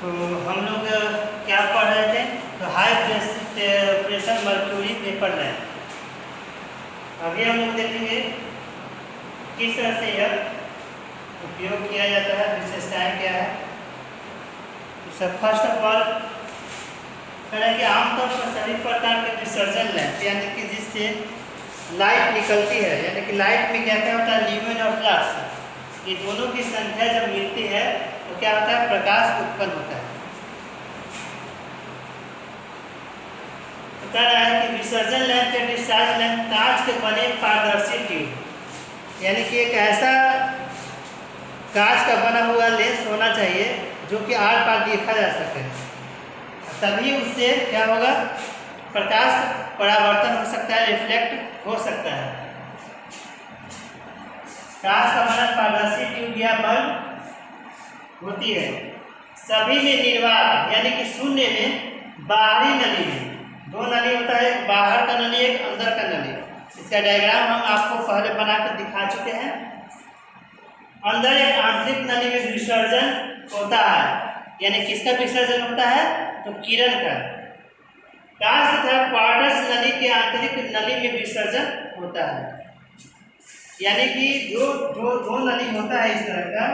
तो हम लोग क्या पढ़ रहे थे, तो high pressure mercury vapour lamp. अभी हम लोग देखेंगे किस तरह से यह उपयोग किया जाता है, विशेषताएं क्या है। तो सब फर्स्ट ऑफ ऑल करें कि आमतौर पर सभी प्रकार के विसर्जन लैंप यानी कि जिससे लाइट निकलती है, यानी कि लाइट में क्या क्या होता है, ल्यूमेन और फ्लक्स, ये दोनों की संख्या जब मिलती है तो क्या होता है, प्रकाश उत्पन्न होता है। कह रहा है कि विसर्जन लैंप या डिस्चार्ज लैंप कांच के बने पारदर्शी ट्यूब, यानी कि एक ऐसा कांच का बना हुआ लेंस होना चाहिए जो कि आर पार देखा जा सके, तभी उससे क्या होगा, प्रकाश परावर्तन हो सकता है, रिफ्लेक्ट हो सकता है। कांच का बना पारदर्शी ट्यूब या बल्ब होती है सभी में निर्वात, यानी कि शून्य में बाहरी नली में दो नली होता है, एक बाहर का नली एक अंदर का नली। इसका डायग्राम हम आपको पहले बनाकर दिखा चुके हैं। अंदर एक आंतरिक नली में विसर्जन होता है, यानी किसका विसर्जन होता है, तो किरण का। कांच तथा क्वार्टज नली के आंतरिक नली में विसर्जन होता है, यानी कि जो जो दो नली होता है इस तरह का,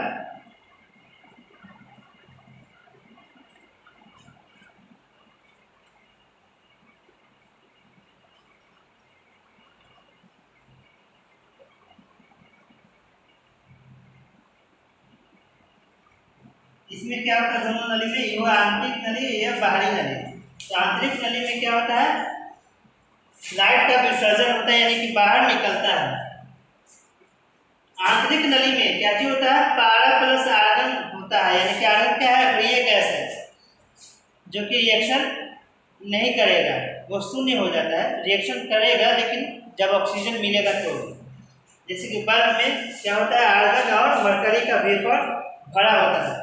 इसमें क्या होता है, दोनों नली में, यह आंतरिक नली यह बाहरी नली। तो आंतरिक नली में क्या होता है, लाइट का विसर्जन होता है, यानी कि बाहर निकलता है। आंतरिक नली में क्या चीज होता है, पारा प्लस आर्गन होता है, यानी कि आर्गन क्या है, अक्रिय गैस है जो कि रिएक्शन नहीं करेगा, वो शून्य हो जाता है। रिएक्शन करेगा लेकिन जब ऑक्सीजन मिलेगा तो। जैसे कि बल्ब में क्या होता है, आर्गन और मरकरी का वेपर भरा होता है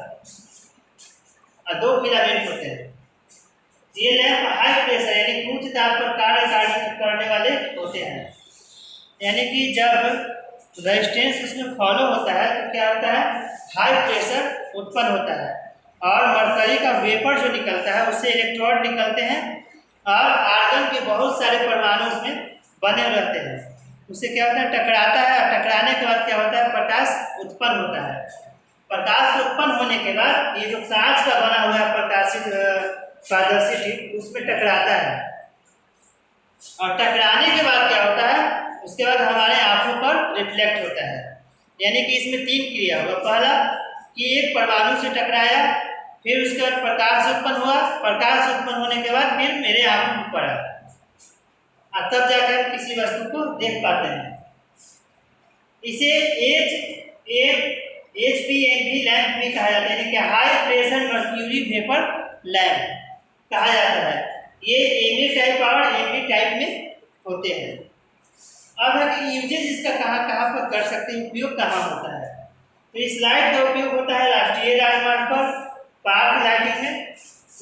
और दो फिलामेंट होते हैं। ये लैंप हाई प्रेशर यानी उच्च दाब पर कार्य करने वाले होते हैं, यानी कि जब रेजिस्टेंस उसमें फॉलो होता है तो क्या होता है, हाई प्रेशर उत्पन्न होता है और मरकरी का वेपर जो निकलता है उससे इलेक्ट्रॉन निकलते हैं और आर्गन के बहुत सारे परमाणु उसमें बने रहते हैं। उससे क्या होता है, टकराता है और टकराने के बाद क्या होता है, प्रकाश उत्पन्न होता है। प्रकाश उत्पन्न होने के बाद ये जो कांच का बना हुआ है प्रकाशित पारदर्शी ट्यूब उसमें टकराता है और टकराने के बाद क्या होता है, उसके बाद हमारे आंखों पर रिफ्लेक्ट होता है। यानी कि इसमें तीन क्रिया हुआ, पहला कि एक परमाणु से टकराया, फिर उसके बाद प्रकाश उत्पन्न हुआ, प्रकाश उत्पन्न होने के बाद फिर मेरे आंखों पर पड़ा और तब जाकर किसी वस्तु को देख पाते हैं। इसे HPMV लैंप भी कहा जाता है, यानी कि high pressure mercury vapour lamp कहा जाता है। ये एमए टाइप और एमबी टाइप में होते हैं। अब है कि यूजेज इसका कहाँ कहाँ पर कर सकते हैं, उपयोग कहाँ होता है। तो इस लाइट का उपयोग होता है राष्ट्रीय राजमार्ग पर, पार्क लाइटिंग में,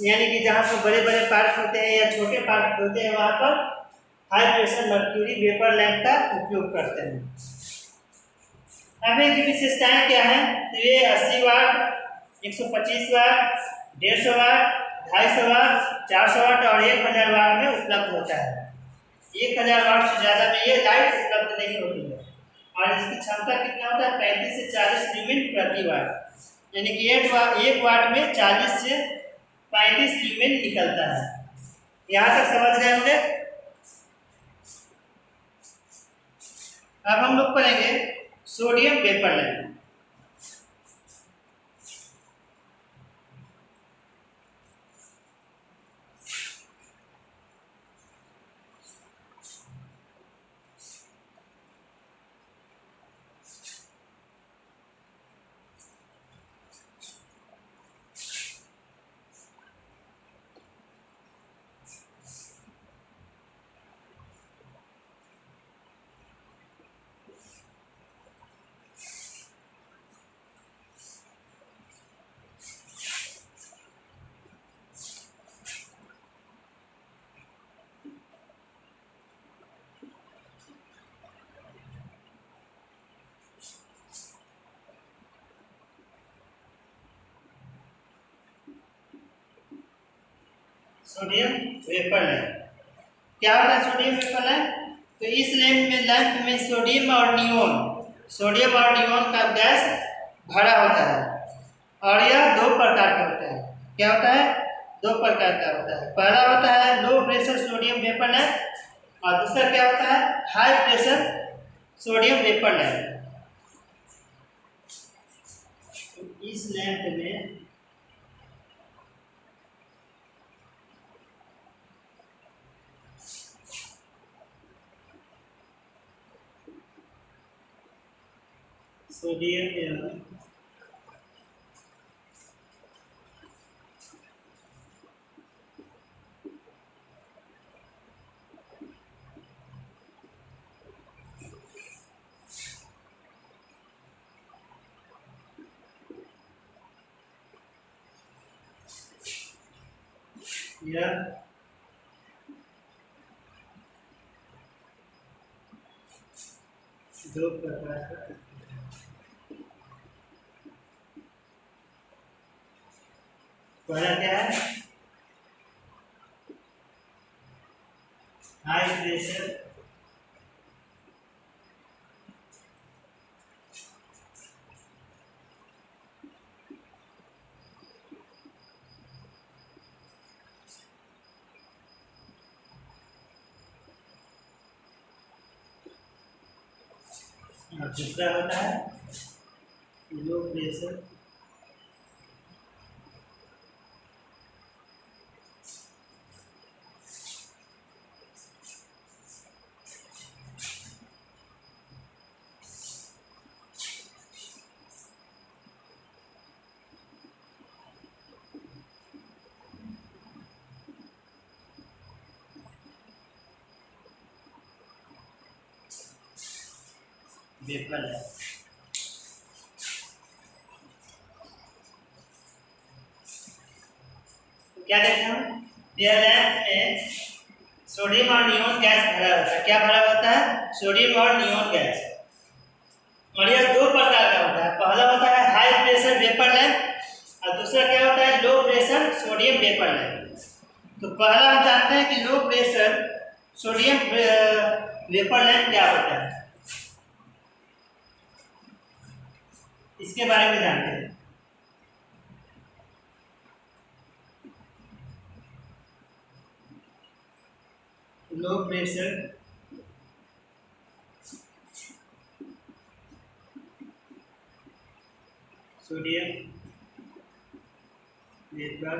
यानी कि जहाँ पर बड़े बड़े पार्क होते हैं या छोटे पार्क होते हैं वहाँ पर high pressure mercury vapour lamp का उपयोग करते हैं। अब इनकी विशेषताएं क्या हैं, तो ये 80 वाट, 125 वाट, 150 वाट, 250 वाट, 400 वाट और 1000 वाट में उपलब्ध होता है। 1000 वाट से ज़्यादा में ये लाइट उपलब्ध नहीं होती है और इसकी क्षमता कितना होता है, 35 से 40 ल्यूमेन प्रति वाट, यानी कि 1 वाट में 40 से 35 ल्यूमेन निकलता है। यहाँ तक समझ रहे होंगे। अब हम लोग पढ़ेंगे sodium vapour lamp. Sodium vapour lamp. क्या होता है सोडियम वेपर लैंप? तो इस लैंप में सोडियम और नियोन का गैस भरा होता है और यह दो प्रकार के होते हैं। क्या होता है? दो प्रकार का होता है। पहला होता है low pressure sodium vapour lamp और दूसरा क्या होता है? High pressure sodium vapour lamp. इस लैंप में सोडियम एवं यह दो प्रकार का। पहला क्या है? हाई प्रेशर और दूसरा होता है लो प्रेशर वेपर लैंप। तो क्या देखते हैं हम? यह लैंप में सोडियम और नियोन गैस भरा होता है। क्या भरा होता है? सोडियम और नियोन गैस। और यह दो प्रकार का होता है। पहला होता है हाई प्रेशर वेपर लैंप और दूसरा क्या होता है? Low pressure sodium vapour lamp. तो पहला हम जानते हैं कि low pressure sodium vapour lamp क्या होता है, इसके बारे में जानते हैं। Low pressure sodium vapour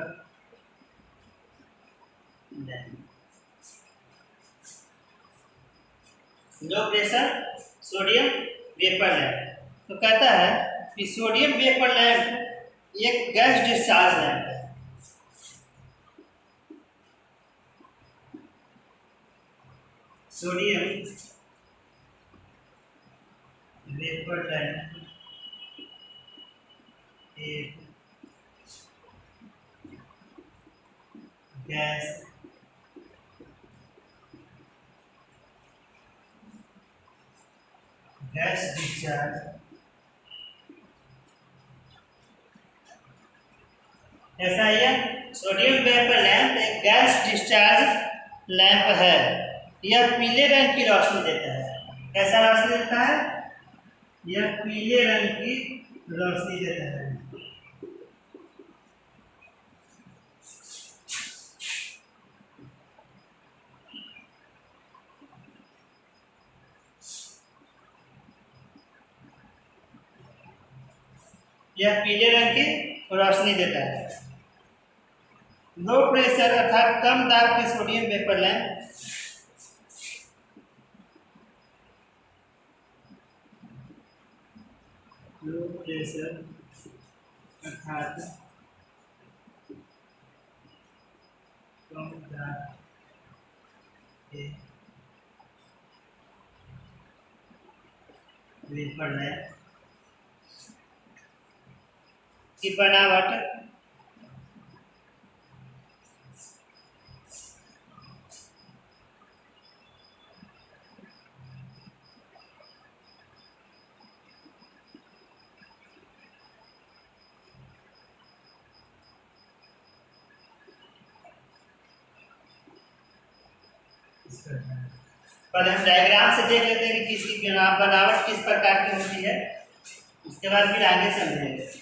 lamp. Low pressure sodium vapour lamp तो कहता है कि सोडियम वेपर लैंप एक गैस डिस्चार्ज लैंप है। सोडियम वेपर लैंप एक गैस डिस्चार्ज ऐसा है। सोडियम वेपर लैंप एक गैस डिस्चार्ज लैंप है। यह पीले रंग की रोशनी देता है। कैसा रोशनी देता है? यह पीले रंग की रोशनी देता है। यह पीले रंग की रोशनी देता है। लो प्रेशर अर्थात कम दाब के sodium vapour lamp low pressure अर्थात कम दाब के वेपर लैंप की बनावट पहले हम डायग्राम से देख लेते हैं कि किसकी बनावट किस प्रकार की होती है, उसके बाद फिर आगे समझेंगे।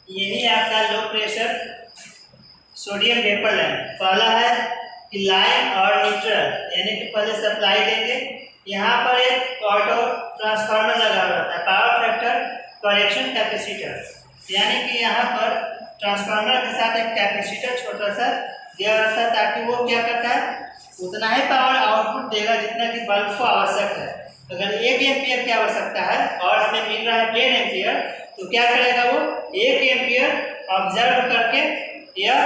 यही आपका low pressure sodium vapour lamp. पहला है कि लाइन और न्यूट्रल, यानी कि पहले सप्लाई देंगे। यहाँ पर एक ऑटो ट्रांसफार्मर लगा हुआ है, पावर फैक्टर करेक्शन कैपेसिटर, यानी कि यहाँ पर ट्रांसफार्मर के साथ एक कैपेसिटर छोटा सा दिया रहता है, ताकि वो क्या करता है, उतना ही पावर आउटपुट देगा जितना कि बल्ब को आवश्यक है। अगर 1 एम्पियर की आवश्यकता है और हमें मिल रहा है 10 एम्पियर, तो क्या करेगा वो 1 एम्पियर ऑब्जर्व करके यह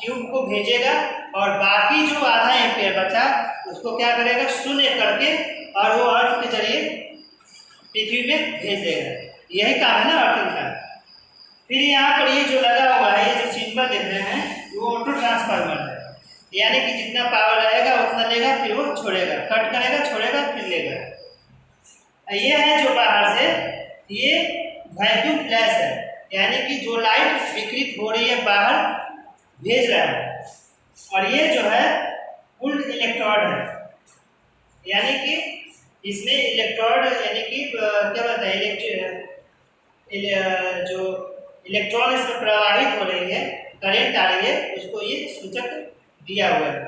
ट्यूब को भेजेगा, और बाकी जो आधा एम्पियर बचा उसको क्या करेगा, शून्य करके, और वो अर्थ के जरिए पृथ्वी में भेज देगा। यही काम है ना अर्थिंग का। फिर यहाँ पर ये जो लगा हुआ है, ये जो सिंबल देख रहे हैं, वो ऑटो ट्रांसफार्मर है, यानी कि जितना पावर रहेगा उतना लेगा, फिर वो छोड़ेगा, कट करेगा, छोड़ेगा, फिर लेगा। ये है जो बाहर से, ये वैक्यूम फ्लैश है, यानी कि जो लाइट विकृत हो रही है बाहर भेज रहा है। और ये जो है पुल्ड इलेक्ट्रोड है, यानी कि इसमें इलेक्ट्रोड, यानी कि क्या बोलते हैं, जो इलेक्ट्रॉन इसमें प्रवाहित हो रही है, करंट आ रही है, उसको ये सूचक दिया हुआ है।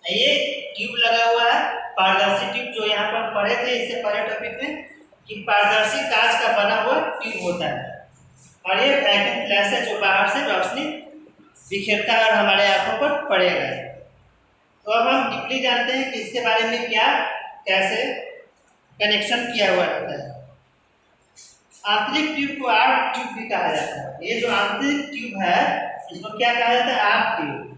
ये ट्यूब लगा हुआ है, पारदर्शी ट्यूब, जो यहाँ पर पढ़े थे इससे पहले टॉपिक में, कि पारदर्शी कांच का बना हुआ ट्यूब होता है। और ये वैक्यूम फ्लैश है जो बाहर से रोशनी बिखेरता है और हमारे आंखों पर पड़ेगा। तो अब हम डीपली जानते हैं कि इसके बारे में क्या कैसे कनेक्शन किया हुआ रहता है। आंतरिक ट्यूब को आर्क ट्यूब भी कहा जाता है। ये जो आंतरिक ट्यूब है इसको क्या कहा जाता है, आर्क ट्यूब।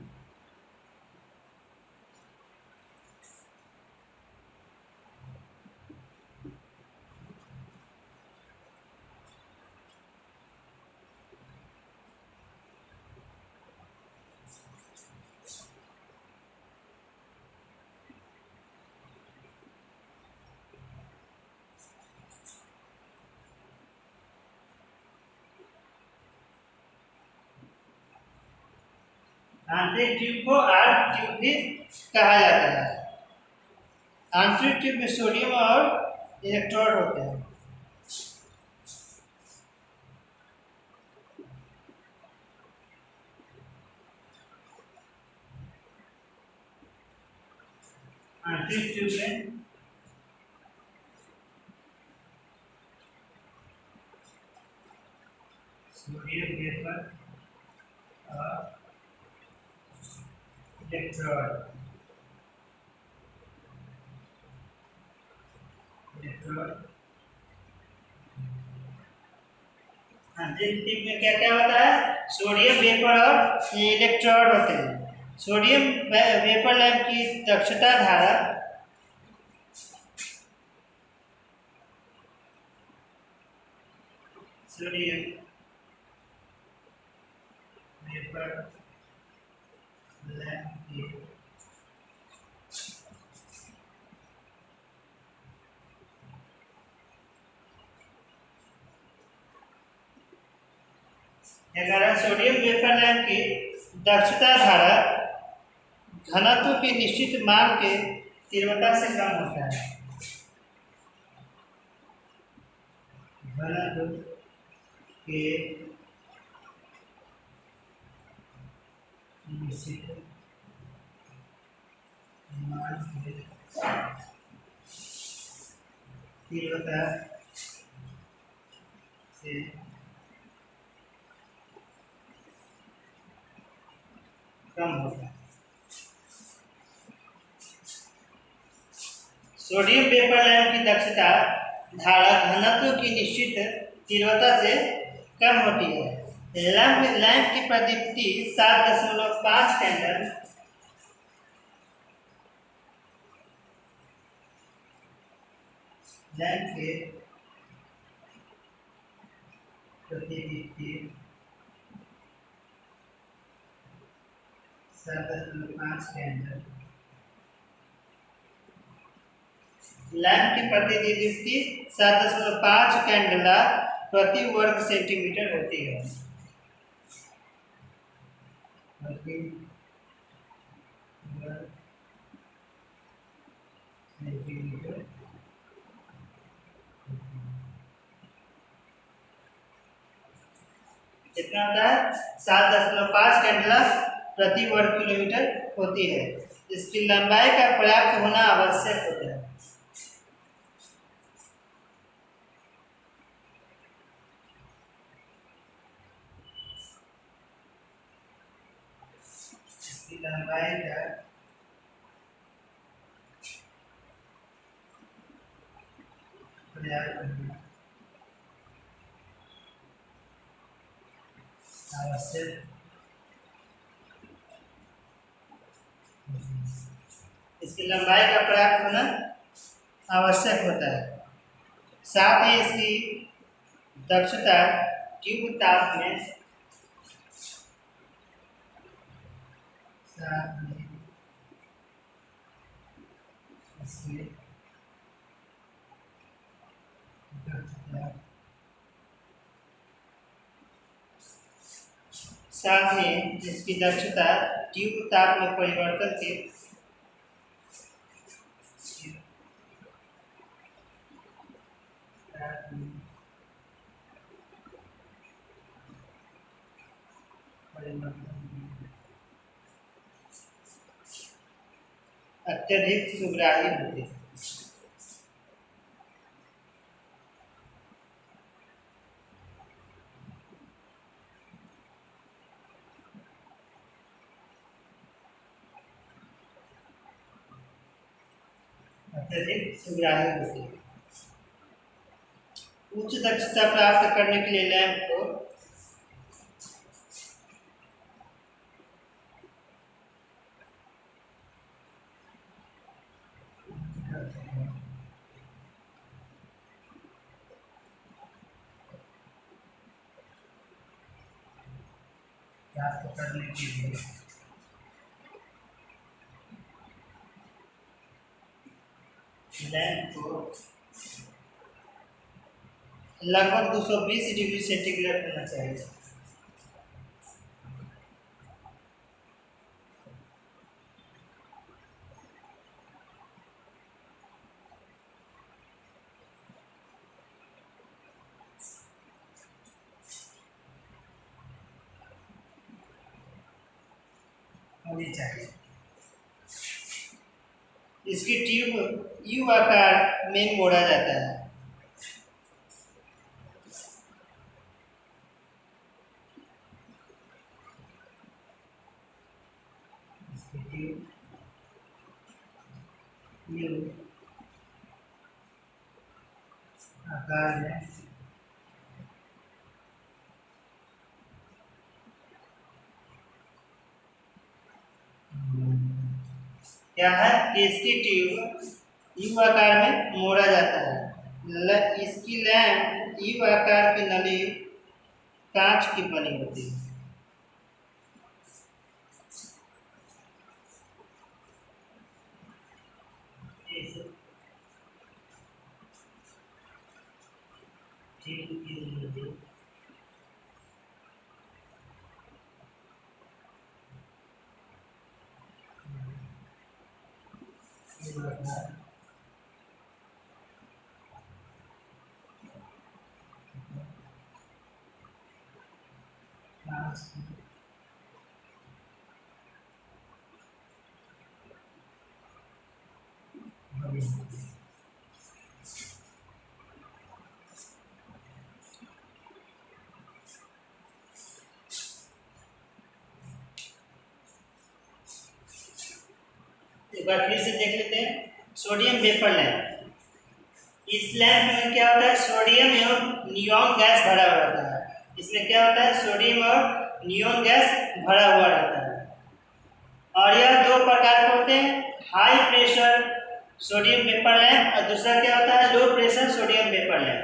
आंतरिक ट्यूब को आर्क ट्यूब भी कहा जाता है। आंतरिक ट्यूब में सोडियम और इलेक्ट्रोड होते हैं। आंतरिक ट्यूब में सोडियम वेपर और इलेक्ट्रोड आंतरिक ट्यूब में क्या क्या होता है, सोडियम वेपर और इलेक्ट्रोड होते हैं। सोडियम वेपर लैंप की दक्षता धारा सोडियम वेपर लैंप की सोडियम वेपर लैंप की दक्षता धारा घनत्व की निश्चित मान के तीव्रता से कम होता है। घनत्व के निश्चित मान के तीव्रता से कम होता है। सोडियम वेपर लैंप की दक्षता धारा घनत्व की निश्चित तीव्रता से कम होती है। लैंप की प्रदीप्ति 7.5 कैंडल लैंप के प्रदीप्ति 7.5 कैंडल लैंप की प्रतिदीप्ति 7.5 कैंडला प्रति वर्ग सेंटीमीटर होती है। प्रति वर्ग सेंटीमीटर कितना होता है 7.5 कैंडेला प्रति वर्ग किलोमीटर होती है। इसकी लंबाई का पर्याप्त होना आवश्यक होता है। इसकी लंबाई का पर्याप्त होना आवश्यक। इसकी लंबाई का पर्याप्त होना आवश्यक होता है। साथ ही इसकी दक्षता ट्यूब ताप में इसकी दक्षता साथ ही इसकी दक्षता ट्यूब ताप में परिवर्तन के अत्यधिक सुग्राही होते हैं। अत्यधिक सुग्राही होते हैं। उच्च दक्षता प्राप्त करने के लिए लैंप को प्राप्त करने के लिए लैंप को लगभग 220 डिग्री सेंटीग्रेड होना चाहिए। होनी चाहिए। इसकी ट्यूब यू आकार में मोड़ा जाता है। यू आकार में क्या है कि इसकी ट्यूब यू आकार में मोड़ा जाता है। इसकी लैंप यू आकार की नली कांच की बनी होती है। एक बार फिर से देख लेते हैं। सोडियम वेपर लैंप, इस लैंप में क्या होता है, सोडियम एवं नियोन गैस भरा हुआ रहता है। इसमें क्या होता है, सोडियम और नियोन गैस भरा हुआ रहता है। और यह दो प्रकार के होते हैं, high pressure sodium vapour lamp और दूसरा क्या होता है, low pressure sodium vapour lamp.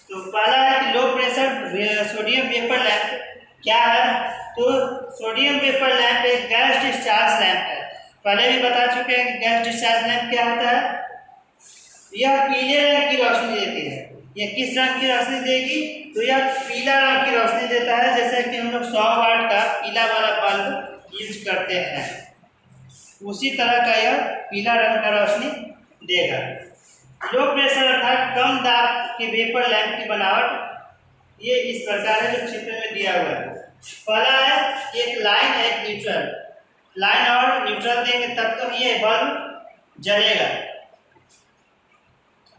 तो पहला है कि low pressure sodium vapour lamp क्या है, तो सोडियम वेपर लैंप एक गैस डिस्चार्ज लैंप है। पहले भी बता चुके हैं कि गैस डिस्चार्ज लैंप क्या होता है, यह पीले रंग की रोशनी देती है। यह किस रंग की रोशनी देगी, तो यह पीला रंग की रोशनी देता है। जैसे कि हम लोग 100 वाट का पीला वाला बल्ब यूज करते हैं, उसी तरह का यह पीला रंग का रोशनी देगा। लो प्रेशर अर्थात कम दाब के वेपर लैंप की बनावट ये इस प्रकार है जो चित्र में दिया हुआ है। पहला है एक लाइन है, एक न्यूट्रल। लाइन और न्यूट्रल देंगे तब तो ये बल्ब जलेगा।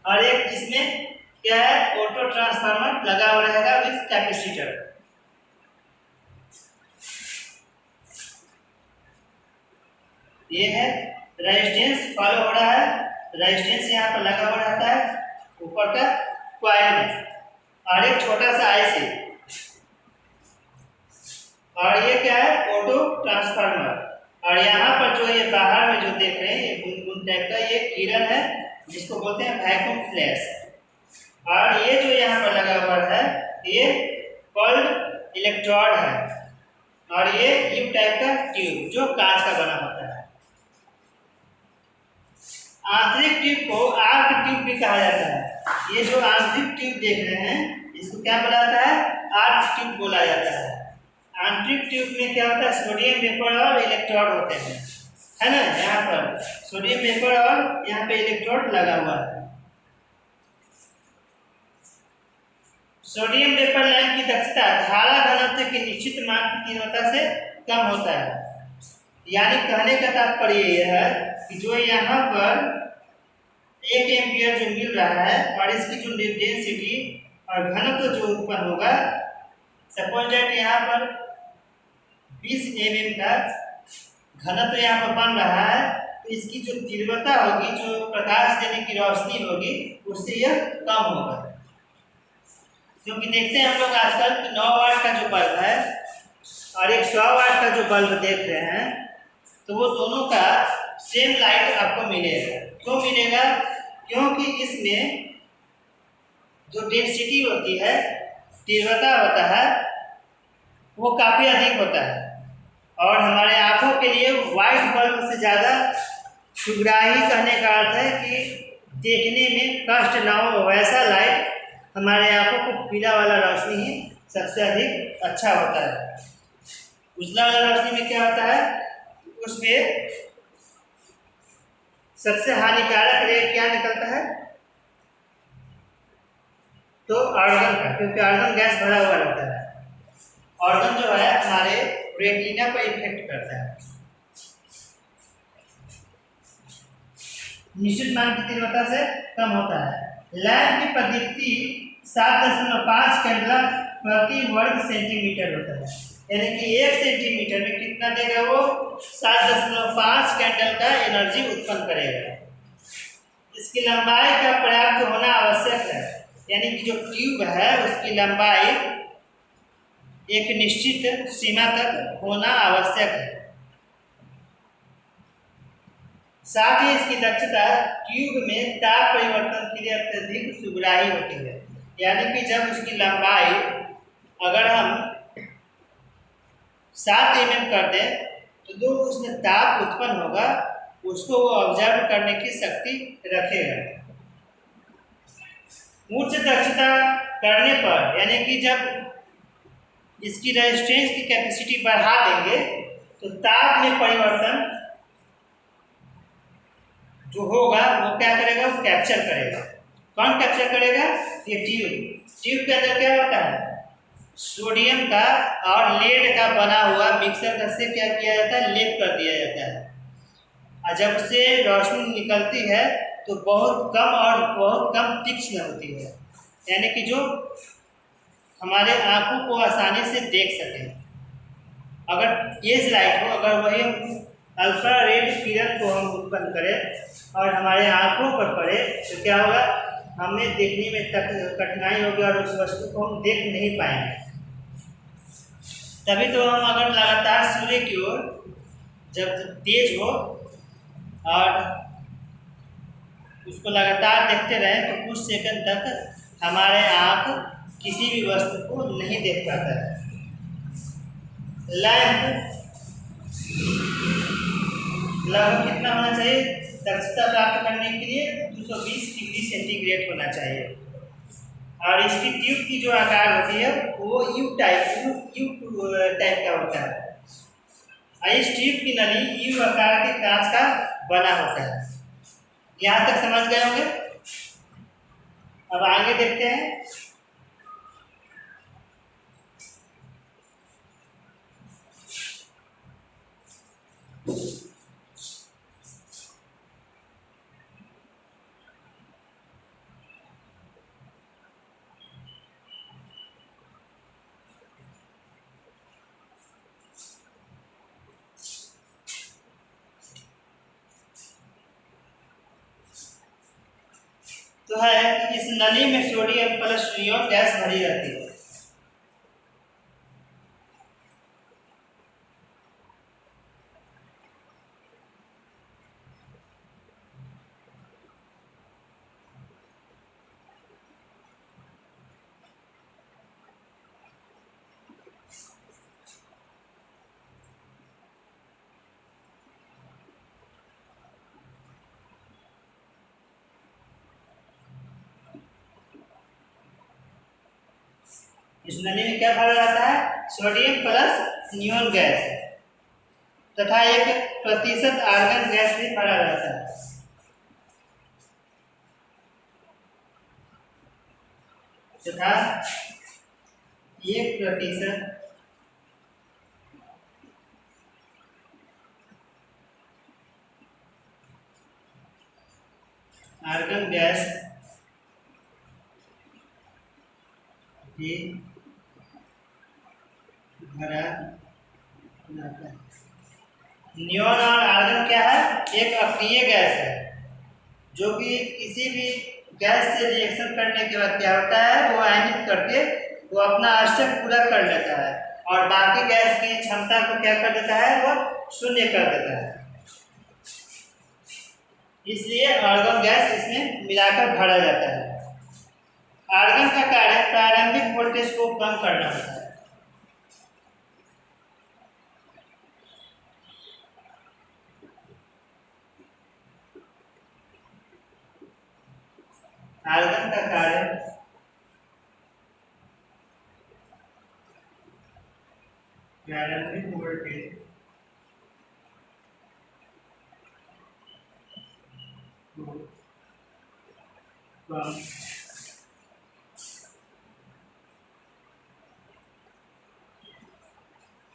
और एक इसमें क्या है, ऑटो ट्रांसफार्मर लगा हुआ रहेगा विद कैपेसिटर। ये है रेजिस्टेंस फॉलो हो रहा है, रेजिस्टेंस यहाँ पर लगा हुआ रहता है ऊपर का कॉइल में। और एक छोटा सा आईसी, और ये क्या है, ऑटो ट्रांसफार्मर। और यहाँ पर जो ये बाहर में जो देख रहे हैं ये गुनगुन टाइप का ये किरण है जिसको बोलते हैं वैक्यूम फ्लैश। और ये जो यहाँ पर लगा हुआ है ये कोल्ड इलेक्ट्रोड है। और ये यू टाइप का ट्यूब जो कांच का बना होता है। आंतरिक ट्यूब को आर्क ट्यूब भी कहा जाता है। ये जो आंतरिक ट्यूब देख रहे हैं इसको क्या बोला जाता है, आर्क ट्यूब बोला जाता है। आंतरिक ट्यूब में क्या होता है, सोडियम वेपर और इलेक्ट्रोड होते हैं, है ना। यहाँ पर सोडियम वेपर और यहाँ पे इलेक्ट्रोड लगा हुआ है। सोडियम वेपर लैंप की दक्षता धारा घनत्व की निश्चित मान की तीव्रता से कम होता है। यानी कहने का तात्पर्य यह है कि जो यहाँ पर 1 एम्पियर जो मिल रहा है और इसकी जो डेंसिटी और घनत्व जो उत्पन्न होगा, सपोज दैट यहाँ पर 20 mm का घनत्व यहाँ पर बन रहा है, तो इसकी जो तीव्रता होगी, जो प्रकाश देने की रोशनी होगी, उससे यह कम होगा। क्योंकि देखते हैं हम लोग आजकल 9 वाट का जो बल्ब है और एक 100 वाट का जो बल्ब देख रहे हैं, तो वो दोनों का सेम लाइट आपको मिलेगा। क्यों मिलेगा? क्योंकि इसमें जो डेंसिटी होती है, तीव्रता होता है, वो काफ़ी अधिक होता है। और हमारे आँखों के लिए वाइट बल्ब से ज़्यादा सुग्राही कहने का अर्थ है कि देखने में कष्ट ना हो वैसा लाइट हमारे आँखों को पीला वाला रोशनी ही सबसे अधिक अच्छा होता है। उजला वाला रोशनी में क्या होता है, उसमें सबसे हानिकारक रे क्या निकलता है, तो आर्गन का, क्योंकि आर्गन गैस भरा हुआ रहता है। आर्गन जो है हमारे रेटिना पर इफेक्ट करता है। निश्चित मान की तीव्रता से कम होता है। लैंप की प्रदीप्ति 7.5 कैंडला प्रति वर्ग सेंटीमीटर होता है। यानी कि 1 सेंटीमीटर में कितना देगा वो, 7.5 कैंडल का एनर्जी उत्पन्न करेगा। इसकी लंबाई का पर्याप्त होना आवश्यक है। यानी कि जो ट्यूब है उसकी लंबाई एक निश्चित सीमा तक होना आवश्यक है। साथ ही इसकी दक्षता ट्यूब में ताप परिवर्तन के लिए अत्यधिक सुग्राही होती है। यानी कि जब उसकी लंबाई अगर हम 7 mm कर दें तो जो उसमें ताप उत्पन्न होगा उसको वो ऑब्जर्व करने की शक्ति रखेगा। उच्च दक्षता करने पर, यानी कि जब इसकी रेजिस्टेंस की कैपेसिटी बढ़ा देंगे तो ताप में परिवर्तन जो होगा वो क्या करेगा, वो कैप्चर करेगा। कौन कैप्चर करेगा? ये ट्यूब के अंदर क्या होता है, सोडियम का और लेड का बना हुआ मिक्सर से क्या किया जाता है, लेप कर दिया जाता है। और जब से रोशनी निकलती है तो बहुत कम तीक्ष्ण होती है। यानी कि जो हमारे आंखों को आसानी से देख सकें। अगर तेज लाइट हो, अगर वही अल्ट्रा रेड किरण को हम उत्पन्न करें और हमारे आंखों पर पड़े तो क्या होगा, हमें देखने में कठिनाई होगी और उस वस्तु को हम देख नहीं पाएंगे। तभी तो हम अगर लगातार सूर्य की ओर जब तेज हो और उसको लगातार देखते रहें तो कुछ सेकंड तक हमारे आँख किसी भी वस्तु को नहीं देख पाता है। लैंप लगभग कितना होना चाहिए, दक्षता प्राप्त करने के लिए 220 डिग्री सेंटीग्रेड होना चाहिए। और इसकी ट्यूब की जो आकार होती है वो यू टाइप का होता है। और इस ट्यूब की नली यू आकार के कांच का बना होता है। यहाँ तक समझ गए होंगे। अब आगे देखते हैं। तो है कि इस नली में सोडियम प्लस नियोन गैस भरी रहती है। इस नली में क्या भरा रहता है? सोडियम प्लस नियोन गैस तथा 1% आर्गन गैस भी भरा रहता है। तथा 1% आर्गन गैस भी भरा जाता है। नियोन और आर्गन क्या है? एक अक्रिय गैस है जो कि किसी भी गैस से रिएक्शन करने के बाद क्या होता है, वो आयनित करके वो अपना आवश्यक पूरा कर लेता है और बाकी गैस की क्षमता को क्या कर देता है, वो शून्य कर देता है। इसलिए आर्गन गैस इसमें मिलाकर भरा जाता है। आर्गन का कार्य प्रारंभिक वोल्टेज को कम करना होता है। आर्गन का कार्य प्रारंभिक वोल्टेज को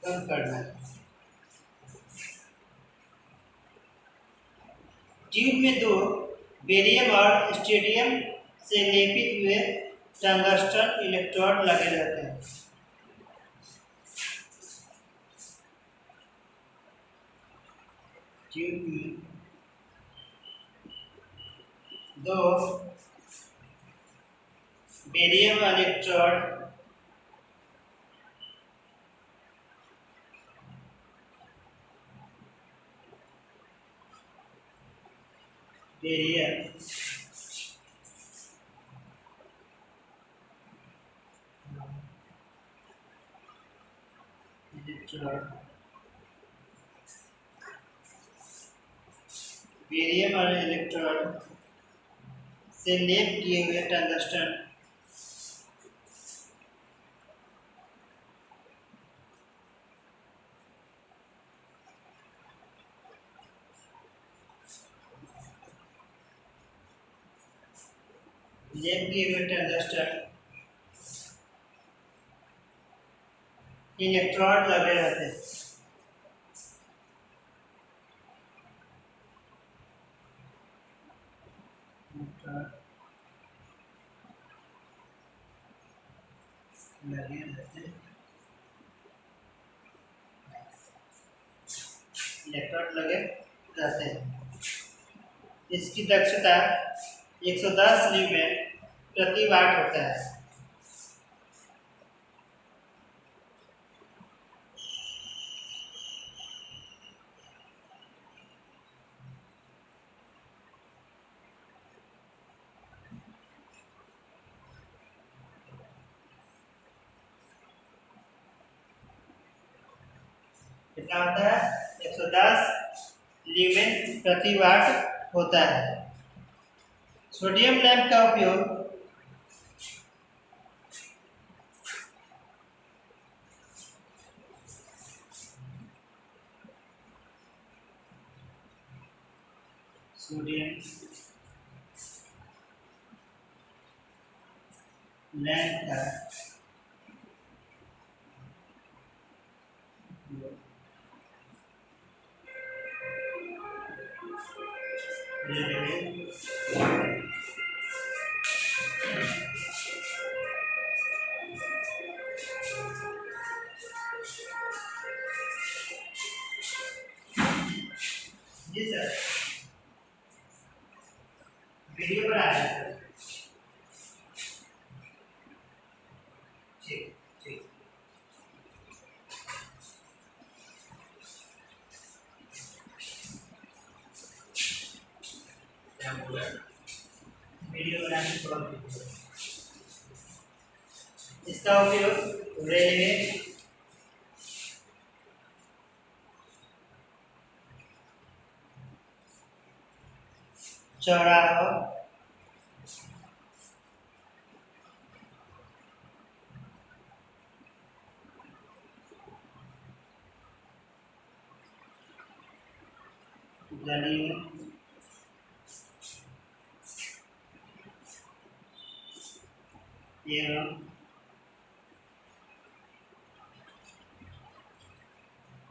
कम करना है। ट्यूब में 2 बेरियम और स्टेरियम से लेपित हुए टंगस्टन इलेक्ट्रोड लगे रहते हैं। ट्यूब में 2 बेरियम इलेक्ट्रोड बेरियम बेरियम और इलेक्ट्रोड से लेप किए हुए टंगस्टन इलेक्ट्रोड लगे रहते हैं। लगे रहते हैं। इलेक्ट्रोड लगे रहते हैं। इसकी दक्षता 110 न्यूटन प्रति वाट होता है। कितना होता है? 110 ल्यूमेन प्रति वाट होता है। सोडियम लैंप का उपयोग सोडियम लैंप का जी सर, वीडियो बना है। इसका उपयोग रेलवे, चौराहों, गलियों, एवं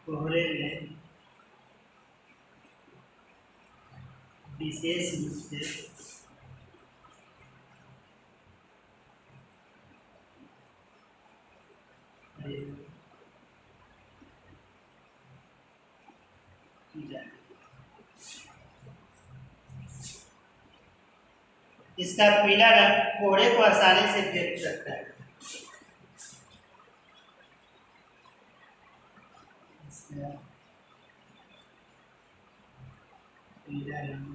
कोहरे में विशेष रूप से की जाती है। इसका पीला रंग कोहरे को आसानी से ढक सकता है। पीला रंग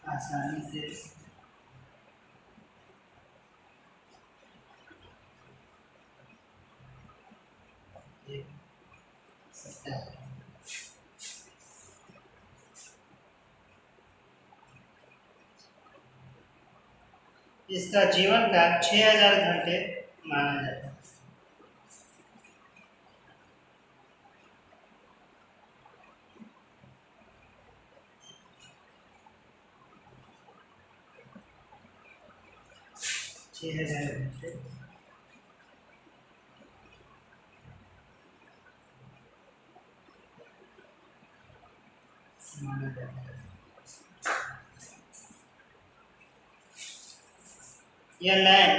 आसानी से देख सकता है। इसका जीवन काल 6000 घंटे माना जाता है। छः हजार घंटे माना जाता है। यह लैंप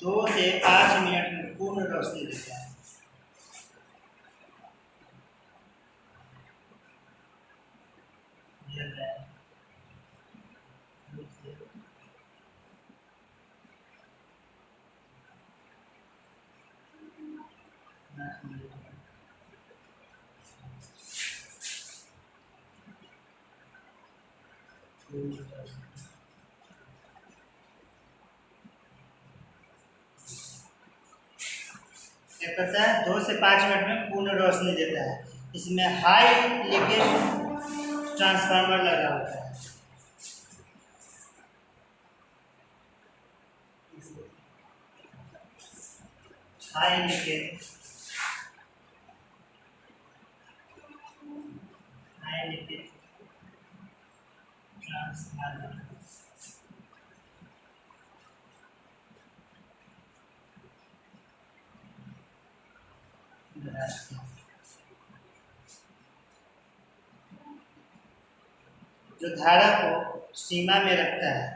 2 से 5 मिनट में पूर्ण रोशनी देता है। यह लैंप 2 से 5 मिनट में पूर्ण रोशनी। क्या करता है? 2 से 5 मिनट में पूर्ण रोशनी देता है। इसमें हाई लीकेज ट्रांसफार्मर लगा होता है। हाई लीकेज ट्रांसफार्मर जो धारा को सीमा में रखता है।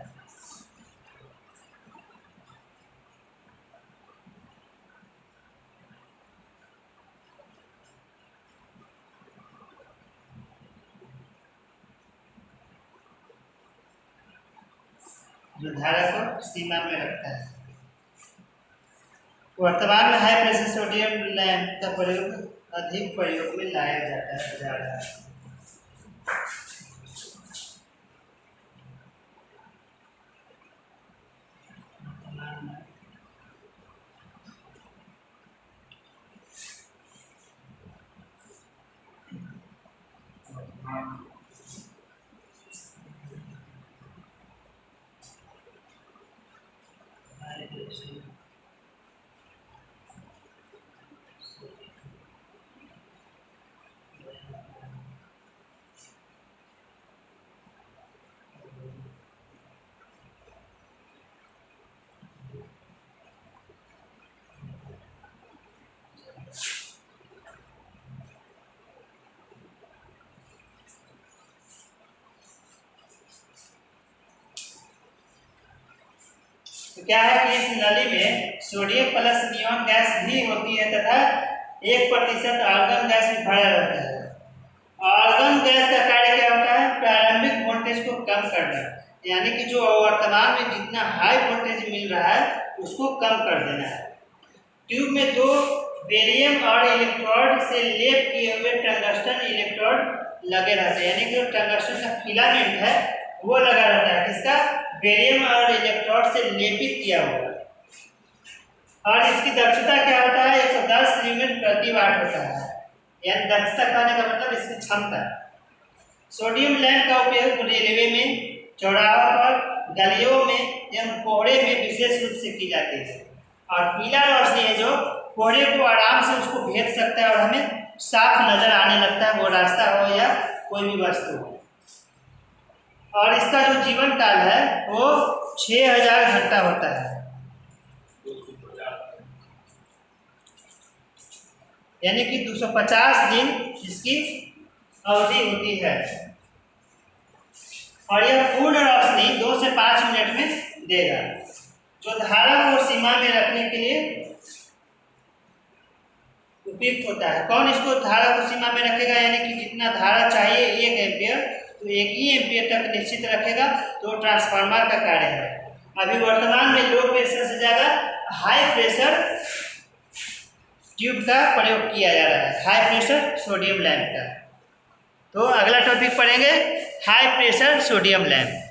जो धारा को सीमा में रखता है। वर्तमान में हाई प्रेशर सोडियम लैंप का प्रयोग अधिक प्रयोग में लाया जा रहा है। तो क्या है कि इस नली में सोडियम प्लस नियॉन गैस भी होती है तथा 1% आर्गन गैस भी भरा रहता है। आर्गन गैस का कार्य क्या होता है? प्रारंभिक वोल्टेज को कम करना, यानी कि जो वर्तमान में जितना हाई वोल्टेज मिल रहा है उसको कम कर देना है। ट्यूब में 2 बेरियम और इलेक्ट्रोड से लेप किए हुए टंगस्टन इलेक्ट्रोड लगे रहते हैं, यानी कि जो टंगस्टन का फिलामेंट है वो लगा रहता है, किसका? बेरियम और इलेक्ट्रोड से लेपित किया हुआ। और इसकी दक्षता क्या होता है? 110 न्यूटन प्रति वाट होता है, यानी दक्षता कहने का मतलब इसकी क्षमता। सोडियम लैंप का उपयोग रेलवे में, चौराहा पर, गलियों में एवं कोहरे में विशेष रूप से की जाती है। और पीला रोशनी है जो कोहरे को आराम से उसको भेद सकता है और हमें साफ नजर आने लगता है, वो रास्ता हो या कोई भी वस्तु हो। और इसका जो जीवन काल है वो 6000 घंटा होता है, यानी कि 250 दिन इसकी अवधि होती है। और यह पूर्ण रोशनी 2 से 5 मिनट में देगा, जो धारा को सीमा में रखने के लिए उपयुक्त होता है। कौन इसको धारा को सीमा में रखेगा? यानी कि जितना धारा चाहिए 1 एम्पियर, तो 1 ही एम्पियर तक निश्चित रखेगा, तो ट्रांसफार्मर का कार्य है। अभी वर्तमान में लो प्रेशर से ज़्यादा हाई प्रेशर ट्यूब का प्रयोग किया जा रहा है, हाई प्रेशर सोडियम लैंप का। तो अगला टॉपिक पढ़ेंगे हाई प्रेशर सोडियम लैंप।